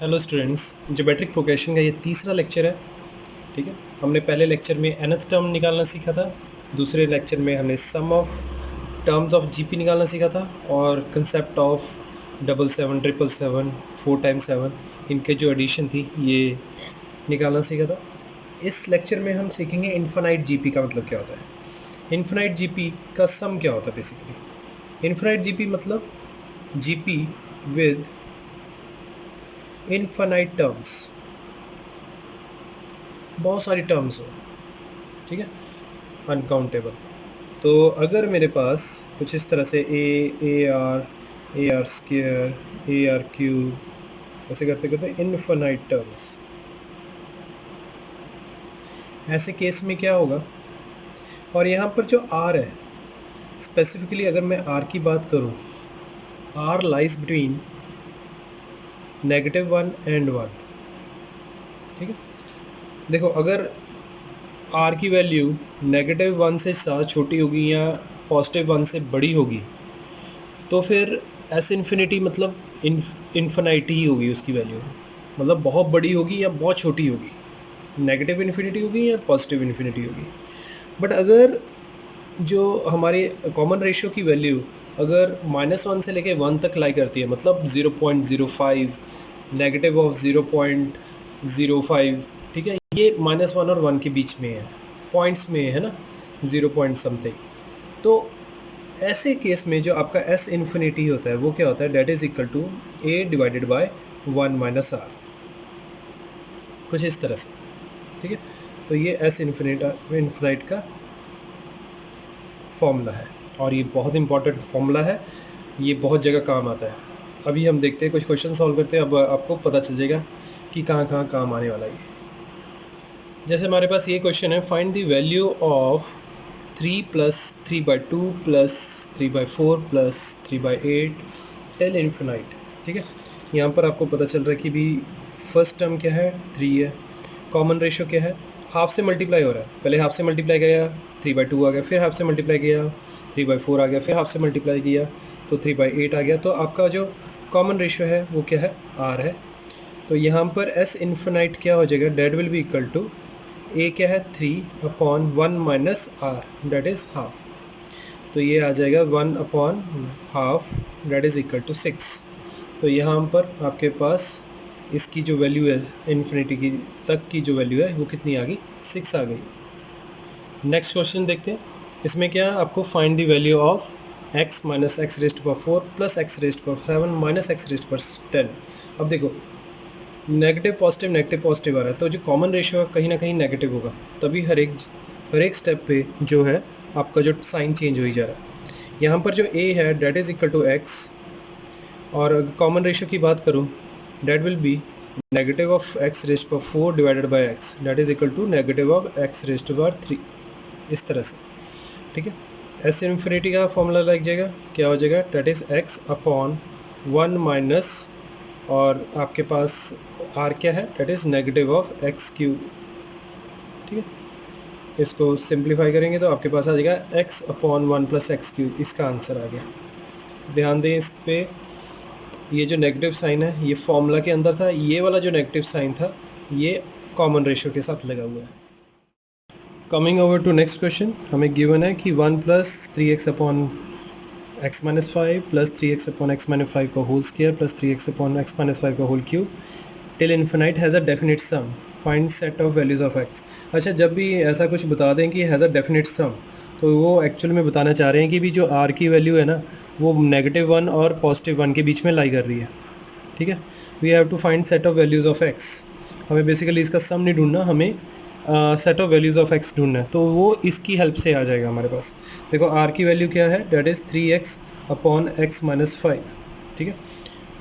Hello students, geometric progression का ये तीसरा लेक्चर है। ठीक है, हमने पहले लेक्चर में nth टर्म निकालना सीखा था, दूसरे लेक्चर में हमने सम ऑफ टर्म्स ऑफ जीपी निकालना सीखा था और कंसेप्ट ऑफ 77, 777, 4 x 7 इनके जो एडिशन थी ये निकालना सीखा था। इस लेक्चर में हम सीखेंगे इन्फिनाइट जीपी का मतलब क्या होता है। इन्फिनाइट जीपी का सम क्या होता है। बेसिकली इन्फिनाइट जीपी मतलब जीपी विद इनफाइनाइट टर्म्स, बहुत सारी टर्म्स हो, ठीक है, अनकाउंटेबल। तो अगर मेरे पास कुछ इस तरह से A R square, A R cube, ऐसे करते करते इनफाइनाइट टर्म्स, ऐसे केस में क्या होगा। और यहाँ पर जो आर है, स्पेसिफिकली अगर मैं आर की बात करूँ, आर लाइज बिटवीन -1 and 1। ठीक है, देखो अगर आर की वैल्यू -1 से ज़्यादा छोटी होगी या +1 से बड़ी होगी तो फिर एस इन्फिनिटी मतलब इन्फिनाइटी ही होगी उसकी वैल्यू, मतलब बहुत बड़ी होगी या बहुत छोटी होगी, नेगेटिव इन्फिनिटी होगी या पॉजिटिव इन्फिनिटी होगी। बट अगर जो हमारे कॉमन रेशियो की वैल्यू अगर -1 से लेके 1 तक लाई करती है, मतलब 0.05, नेगेटिव ऑफ 0.05, ठीक है, ये -1 और 1 के बीच में है, पॉइंट्स में है ना, 0 पॉइंट समथिंग। तो ऐसे केस में जो आपका एस इन्फिनिटी होता है वो क्या होता है, that is equal to a divided by 1 - r, कुछ इस तरह से। ठीक है, तो ये एस इन्फिनाइट का फॉर्मूला है और ये बहुत इंपॉर्टेंट फॉर्मूला है, ये बहुत जगह काम आता है। अभी हम देखते हैं, कुछ क्वेश्चन सॉल्व करते हैं, अब आपको पता चल जाएगा कि कहाँ कहाँ काम आने वाला है ये। जैसे हमारे पास ये क्वेश्चन है, find the value of 3 + 3/2 + 3/4 + 3/8 till infinite. ठीक है, यहाँ पर आपको पता चल रहा है कि भी फर्स्ट टर्म क्या है, 3 है, कॉमन रेशियो क्या है, हाफ से मल्टीप्लाई हो रहा है, पहले हाफ से मल्टीप्लाई किया 3/2 आ गया, फिर हाफ से मल्टीप्लाई किया 3/4 आ गया, फिर हाफ से मल्टीप्लाई किया तो 3/8 आ गया। तो आपका जो कॉमन रेशियो है वो क्या है, आर है। तो यहाँ पर एस इन्फिनाइट क्या हो जाएगा, that will be equal to A क्या है 3/1 - r, डेट इज़ हाफ। तो ये आ जाएगा 1/हाफ, डेट इज़ इक्वल टू 6। तो यहाँ पर आपके पास इसकी जो वैल्यू है इन्फिनिटी की तक की जो वैल्यू है वो कितनी आ गई, 6 आ गई। नेक्स्ट क्वेश्चन देखते हैं, इसमें क्या है, आपको find the value of x - x⁴ + x⁴ - x⁻10। अब देखो नेगेटिव पॉजिटिव आ रहा है, तो जो कॉमन रेशियो है कहीं ना कहीं नेगेटिव होगा, तभी हर एक स्टेप पे जो है आपका जो साइन चेंज हो ही जा रहा है। यहाँ पर जो a है that is equal to x, और कॉमन रेशियो की बात करूँ that will be negative of x⁴ divided by x, that is equal to negative of x⁻3, इस तरह से। ठीक है, एस इन्फिनिटी का फॉर्मूला लग जाएगा, क्या हो जाएगा, डेट इज़ x/1 माइनस, और आपके पास r क्या है, that is negative of x³। ठीक है, इसको सिंप्लीफाई करेंगे तो आपके पास आ जाएगा x/1 + x³, इसका आंसर आ गया। ध्यान दें इस पे, ये जो नेगेटिव साइन है ये फॉर्मूला के अंदर था, ये वाला जो नेगेटिव साइन था ये कॉमन रेशियो के साथ लगा हुआ है। Coming over to next question, हमें गिवन है कि 1 + 3x/x−5 + 3x/x−5 का होल स्क्वायर + 3x/x−5 का whole cube till infinite has a definite sum, find set of values of x। अच्छा, जब भी ऐसा कुछ बता दें कि हैज़ अ डेफिनेट सम, तो वो एक्चुअल में बताना चाह रहे हैं कि भी जो r की वैल्यू है ना वो -1 और +1 के बीच में लाई कर रही है। ठीक है, we have to find set of values of x। हमें बेसिकली इसका सम नहीं ढूंढना, हमें set of values of x ढूंढना है, तो वो इसकी हेल्प से आ जाएगा हमारे पास। देखो r की वैल्यू क्या है, डेट इज़ 3x/x−5। ठीक है,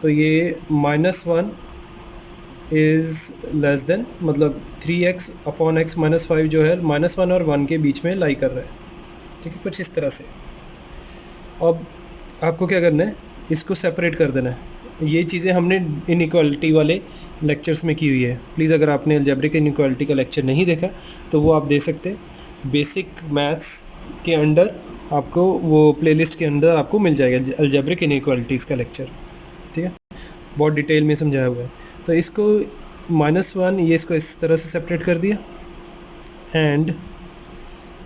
तो ये -1 इज़ लेस देन, मतलब 3x/x−5 जो है -1 और 1 के बीच में लाई कर रहा है। ठीक है, कुछ इस तरह से। अब आपको क्या करना है, इसको सेपरेट कर देना है। ये चीज़ें हमने इनइक्वालिटी वाले लेक्चर्स में की हुई है। प्लीज़ अगर आपने अलजेब्रिक इनइक्वालिटी का लेक्चर नहीं देखा तो वो आप देख सकते हैं, बेसिक मैथ्स के अंडर आपको वो प्लेलिस्ट के अंदर आपको मिल जाएगा अलजेब्रिक इनइक्वालिटीज़ का लेक्चर। ठीक है, बहुत डिटेल में समझाया हुआ है। तो इसको -1 ये इसको इस तरह से सेपरेट कर दिया, and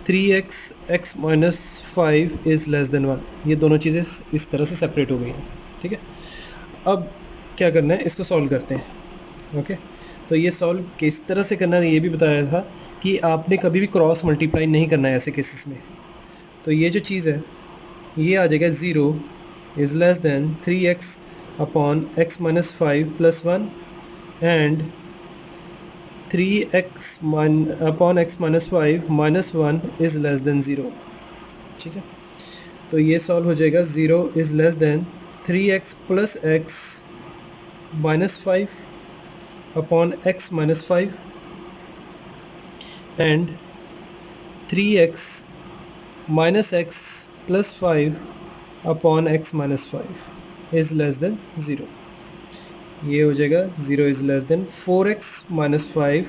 3x x minus 5 is less than 1, ये दोनों चीज़ें इस तरह से सेपरेट हो गई हैं। ठीक है, अब क्या करना है, इसको सॉल्व करते हैं। ओके, तो ये सॉल्व किस तरह से करना है ये भी बताया था कि आपने कभी भी क्रॉस मल्टीप्लाई नहीं करना है ऐसे केसेस में। तो ये जो चीज़ है ये आ जाएगा 0 is less than 3x upon x minus 5 plus 1 and 3x upon x minus 5 minus 1 is less than 0। ठीक है, तो ये सॉल्व हो जाएगा 0 is less than 3x plus x minus 5 upon x minus 5 and 3x minus x plus 5 upon x minus 5 is less than 0। ये हो जाएगा 0 is less than 4x minus 5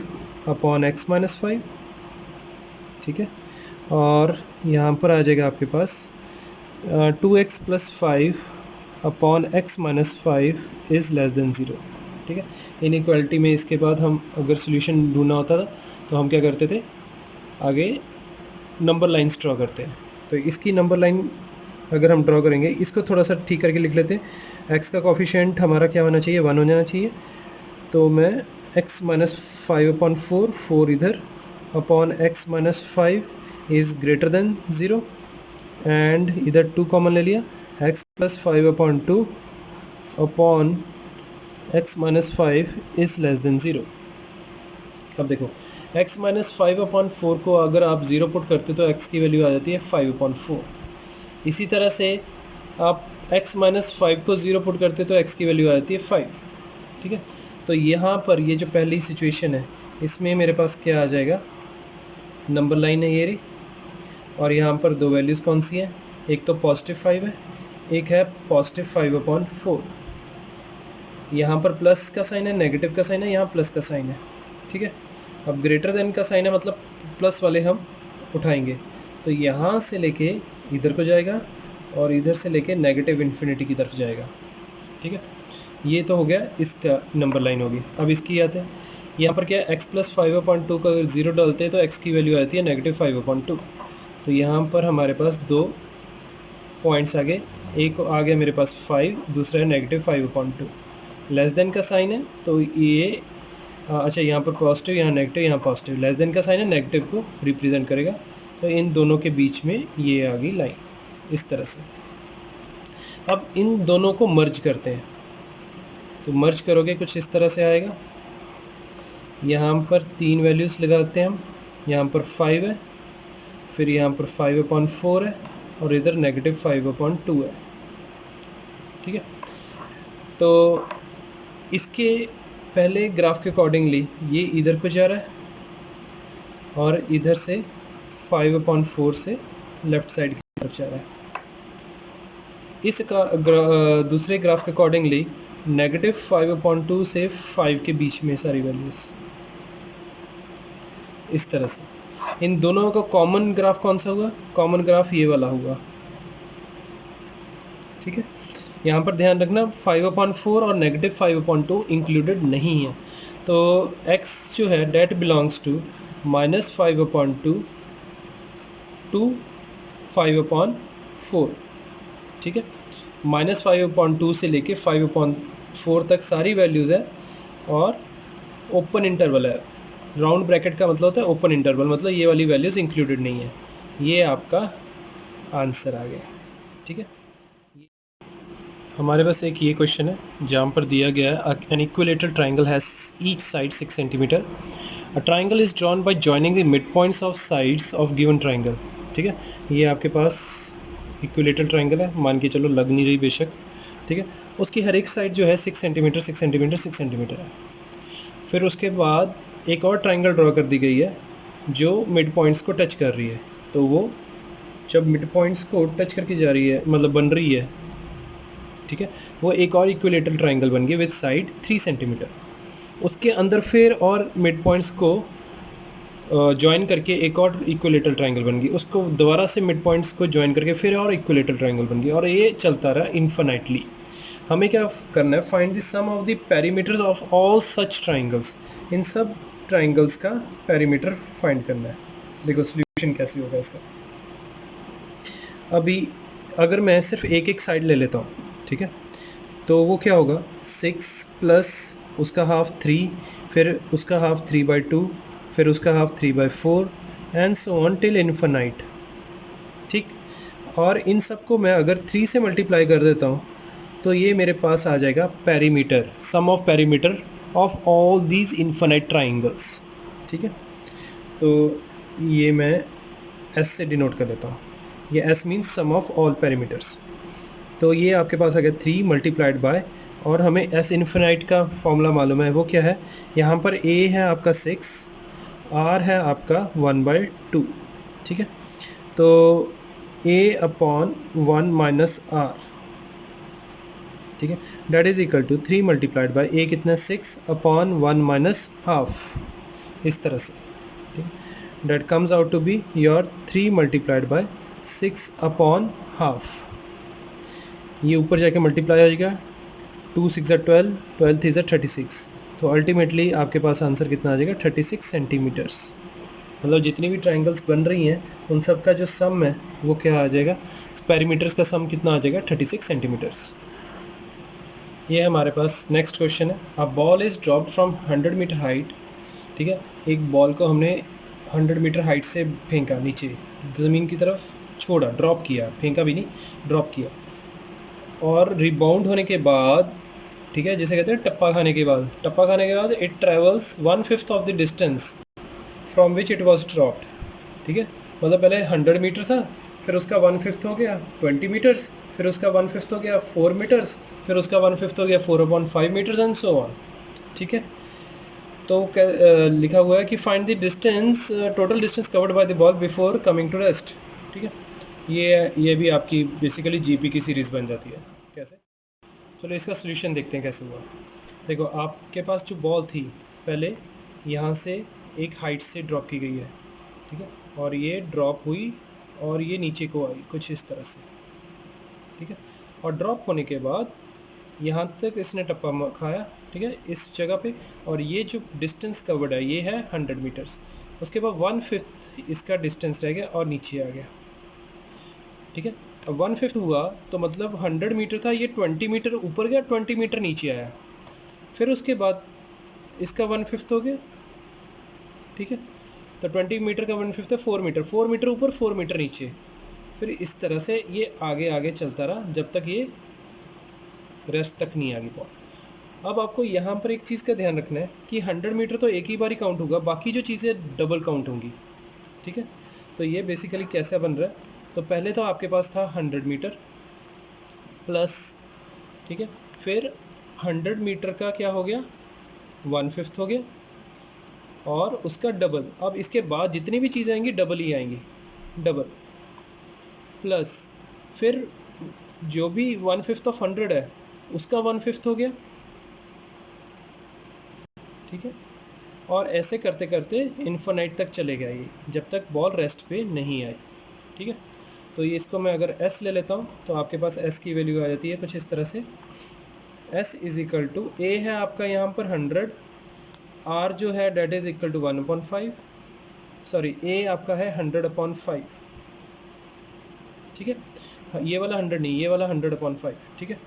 upon x minus 5। ठीक है, और यहाँ पर आ जाएगा आपके पास 2x plus 5 upon x minus 5 is less than 0। ठीक है, इनइक्वालिटी में इसके बाद हम अगर सोल्यूशन ढूंढना होता था तो हम क्या करते थे, आगे नंबर लाइन्स ड्रॉ करते हैं। तो इसकी नंबर लाइन अगर हम ड्रॉ करेंगे, इसको थोड़ा सा ठीक करके लिख लेते हैं। x का कोफिशिएंट हमारा क्या होना चाहिए, 1 हो जाना चाहिए। तो मैं x माइनस 5 अपॉन 4 इधर upon x minus 5 is greater than 0 and इधर 2 कॉमन ले लिया, x plus 5 upon 2 upon x minus 5 is less than 0। अब देखो x माइनस 5 अपॉन 4 को अगर आप 0 पुट करते तो x की वैल्यू आ जाती है 5 अपॉन 4। इसी तरह से आप x माइनस 5 को 0 पुट करते तो x की वैल्यू आ जाती है 5। ठीक है, तो यहाँ पर ये जो पहली सिचुएशन है इसमें मेरे पास क्या आ जाएगा, नंबर लाइन है ये रही, और यहाँ पर दो वैल्यूज़ कौन सी हैं, एक तो पॉजिटिव 5 है, एक है पॉजिटिव 5 अपॉन 4। यहाँ पर प्लस का साइन है, नेगेटिव का साइन है, यहाँ प्लस का साइन है। ठीक है, अब ग्रेटर देन का साइन है मतलब प्लस वाले हम उठाएंगे, तो यहाँ से लेके इधर को जाएगा और इधर से लेके नेगेटिव इन्फिनिटी की तरफ जाएगा। ठीक है, ये तो हो गया, इसका नंबर लाइन होगी। अब इसकी आते हैं, यहाँ पर क्या है, x प्लस 5 अपॉन 2 का अगर 0 डालते हैं तो x की वैल्यू आती है नेगेटिव 5 अपॉन 2। तो यहाँ पर हमारे पास दो पॉइंट्स आ गए, एक आ गया मेरे पास 5, दूसरा है नेगेटिव 5 अपॉन 2। लेस देन का साइन है तो ये अच्छा, यहाँ पर पॉजिटिव, यहाँ नेगेटिव, यहाँ पॉजिटिव, लेस देन का साइन है, नेगेटिव को रिप्रेजेंट करेगा। तो इन दोनों के बीच में ये आ गई लाइन इस तरह से। अब इन दोनों को मर्ज करते हैं, तो मर्ज करोगे कुछ इस तरह से आएगा। यहाँ पर 3 वैल्यूज़ लगाते हैं हम, यहाँ पर 5 है, फिर यहाँ पर 5 अपॉन 4 है, और इधर नेगेटिव 5 अपॉन 2 है। ठीक है, तो इसके पहले ग्राफ के अकॉर्डिंगली ये इधर को जा रहा है और इधर से 5 अपॉन 4 से लेफ़्ट साइड की तरफ जा रहा है। इस दूसरे ग्राफ के अकॉर्डिंगली नेगेटिव 5 अपॉन 2 से 5 के बीच में सारी वैल्यूज़ इस तरह से। इन दोनों का कॉमन ग्राफ कौन सा हुआ, कॉमन ग्राफ ये वाला हुआ। ठीक है, यहाँ पर ध्यान रखना 5 अपॉन 4 और नेगेटिव 5 अपॉन 2 इंक्लूडेड नहीं है। तो x जो है that belongs to minus 5 upon 2 to 5 upon 4। ठीक है, माइनस 5 अपॉन 2 से लेके 5 अपॉन 4 तक सारी वैल्यूज़ है और ओपन इंटरवल है। राउंड ब्रैकेट का मतलब होता है ओपन इंटरवल, मतलब ये वाली वैल्यूज़ इंक्लूडेड नहीं है। ये आपका आंसर आ गया। ठीक है, हमारे पास एक ये क्वेश्चन है जहाँ पर दिया गया है an equilateral triangle has each side 6 centimetre. A triangle is drawn by joining the mid points of sides of given triangle. ठीक है, ये आपके पास इक्विलेटरल ट्राइंगल है, मान के चलो लग नहीं रही बेशक। ठीक है, उसकी हर एक साइड जो है 6 सेंटीमीटर 6 सेंटीमीटर 6 सेंटीमीटर है। फिर उसके बाद एक और ट्राइंगल ड्रॉ कर दी गई है जो मिड पॉइंट्स को टच कर रही है। तो वो जब मिड पॉइंट्स को टच करके जा रही है, मतलब बन रही है, ठीक है, वो एक और इक्विलेटरल ट्राइंगल बन गई विद साइड 3 सेंटीमीटर। उसके अंदर फिर और मिड पॉइंट्स को ज्वाइन करके एक और इक्विलेटरल ट्राइंगल बन गई, उसको दोबारा से मिड पॉइंट्स को ज्वाइन करके फिर और इक्विलेटरल ट्राइंगल बन गई, और ये चलता रहा इन्फिनिटली। हमें क्या करना है, find the sum of the perimeters of all such triangles. इन सब ट्राइंगल्स का पेरीमीटर फाइंड करना है। देखो सॉल्यूशन कैसे होगा इसका। अभी अगर मैं सिर्फ एक एक साइड ले लेता हूँ, ठीक है, तो वो क्या होगा, 6 प्लस उसका हाफ 3, फिर उसका हाफ 3/2, फिर उसका half 3/4 and so on till infinite. ठीक, और इन सबको मैं अगर 3 से मल्टीप्लाई कर देता हूँ तो ये मेरे पास आ जाएगा perimeter, sum of perimeter of all these infinite triangles. ठीक है, तो ये मैं एस से डिनोट कर लेता हूँ। ये S means sum of all perimeters. तो ये आपके पास आ गया 3 मल्टीप्लाइड बाय, और हमें एस इन्फिनाइट का फॉर्मूला मालूम है, वो क्या है, यहाँ पर ए है आपका 6, आर है आपका 1/2। ठीक है, तो ए अपॉन 1 माइनस आर, ठीक है, that is equal to 3 multiplied by A कितना, 6 अपॉन 1 माइनस हाफ, इस तरह से। ठीक है, that comes out to be your 3 multiplied by 6 upon half. ये ऊपर जाके मल्टीप्लाई हो जाएगा, 2 6 12, 12 3 36, तो अल्टीमेटली आपके पास आंसर कितना आ जाएगा, 36 सेंटीमीटर्स। मतलब जितनी भी ट्राइंगल्स बन रही हैं उन सब का जो सम है वो क्या आ जाएगा, पेरीमीटर्स का सम कितना आ जाएगा, 36 सेंटीमीटर्स। ये हमारे पास नेक्स्ट क्वेश्चन है। A ball is dropped from 100 metre height. ठीक है, एक बॉल को हमने 100 मीटर हाइट से फेंका, नीचे ज़मीन की तरफ छोड़ा, ड्रॉप किया, फेंका भी नहीं, ड्रॉप किया, और रिबाउंड होने के बाद, ठीक है, जिसे कहते हैं टप्पा खाने के बाद, टप्पा खाने के बाद it travels 1/5 of the distance from which it was dropped. ठीक है, मतलब पहले 100 मीटर था, फिर उसका 1/5 हो गया 20 मीटर्स, फिर उसका 1/5 हो गया 4 मीटर्स, फिर उसका 1/5 हो गया 4/5 मीटर्स एंड सो ऑन। ठीक है, तो लिखा हुआ है कि find the distance, total distance covered by the ball before coming to rest. ठीक है, ये भी आपकी बेसिकली जीपी की सीरीज़ बन जाती है। कैसे, चलो इसका सोल्यूशन देखते हैं कैसे हुआ। देखो आपके पास जो बॉल थी पहले यहाँ से एक हाइट से ड्रॉप की गई है, ठीक है, और ये ड्रॉप हुई और ये नीचे को आई कुछ इस तरह से। ठीक है, और ड्रॉप होने के बाद यहाँ तक इसने टप्पा खाया, ठीक है, इस जगह पे, और ये जो डिस्टेंस कवर्ड है ये है 100 मीटर्स। उसके बाद 1/5 इसका डिस्टेंस रह गया और नीचे आ गया। ठीक है, अब 1/5 हुआ तो मतलब 100 मीटर था, ये 20 मीटर ऊपर गया, 20 मीटर नीचे आया, फिर उसके बाद इसका 1/5 हो गया। ठीक है, तो 20 मीटर का 1/5 है 4 मीटर, 4 मीटर ऊपर 4 मीटर नीचे, फिर इस तरह से ये आगे आगे चलता रहा जब तक ये रेस्ट तक नहीं आ गई बॉल। अब आपको यहाँ पर एक चीज़ का ध्यान रखना है कि 100 मीटर तो एक ही बार ही काउंट होगा, बाकी जो चीज़ें डबल काउंट होंगी। ठीक है, तो ये बेसिकली कैसे बन रहा है, तो पहले तो आपके पास था 100 मीटर प्लस, ठीक है, फिर 100 मीटर का क्या हो गया, 1/5 हो गया, और उसका डबल। अब इसके बाद जितनी भी चीज़ें आएंगी डबल ही आएंगी, डबल प्लस, फिर जो भी 1/5 ऑफ 100 है उसका 1/5 हो गया। ठीक है, और ऐसे करते करते इन्फिनाइट तक चलेगा ये, जब तक बॉल रेस्ट पे नहीं आई। ठीक है, तो ये इसको मैं अगर s ले लेता हूँ तो आपके पास s की वैल्यू आ जाती है कुछ इस तरह से, s is equal to a है आपका यहाँ पर 100, r जो है that is equal to 1/5, sorry a आपका है 100/5। ठीक है, ये वाला 100 नहीं, ये वाला 100/5। ठीक है,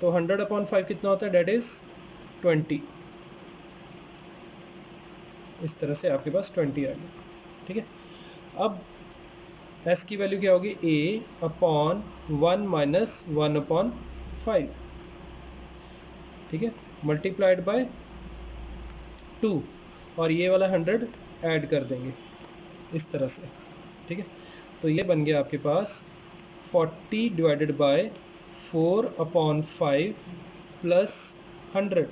तो 100/5 कितना होता है, डेट इज 20। इस तरह से आपके पास 20 आ गया। ठीक है, अब s की वैल्यू क्या होगी, a/1 माइनस 1/5। ठीक है, मल्टीप्लाइड बाय 2, और ये वाला 100 ऐड कर देंगे इस तरह से। ठीक है, तो ये बन गया आपके पास 40 divided by 4/5 plus 100,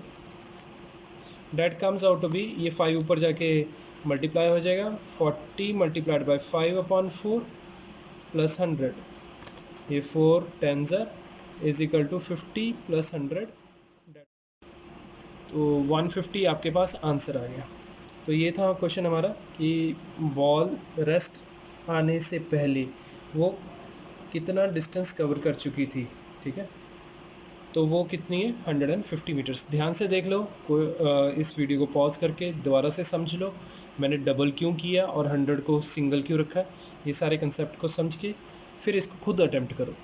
that comes out to be, ये 5 ऊपर जाके मल्टीप्लाई हो जाएगा, 40 मल्टीप्लाइड बाय 5/4 प्लस 100, ये 4 10 इज इक्वल टू 50 प्लस 100, तो 150 आपके पास आंसर आ गया। तो ये था क्वेश्चन हमारा कि बॉल रेस्ट आने से पहले वो कितना डिस्टेंस कवर कर चुकी थी। ठीक है, तो वो कितनी है 150 मीटर्स। ध्यान से देख लो, इस वीडियो को पॉज करके दोबारा से समझ लो मैंने डबल क्यों किया और 100 को सिंगल क्यों रखा है। ये सारे कंसेप्ट को समझ के फिर इसको खुद अटेम्प्ट करो।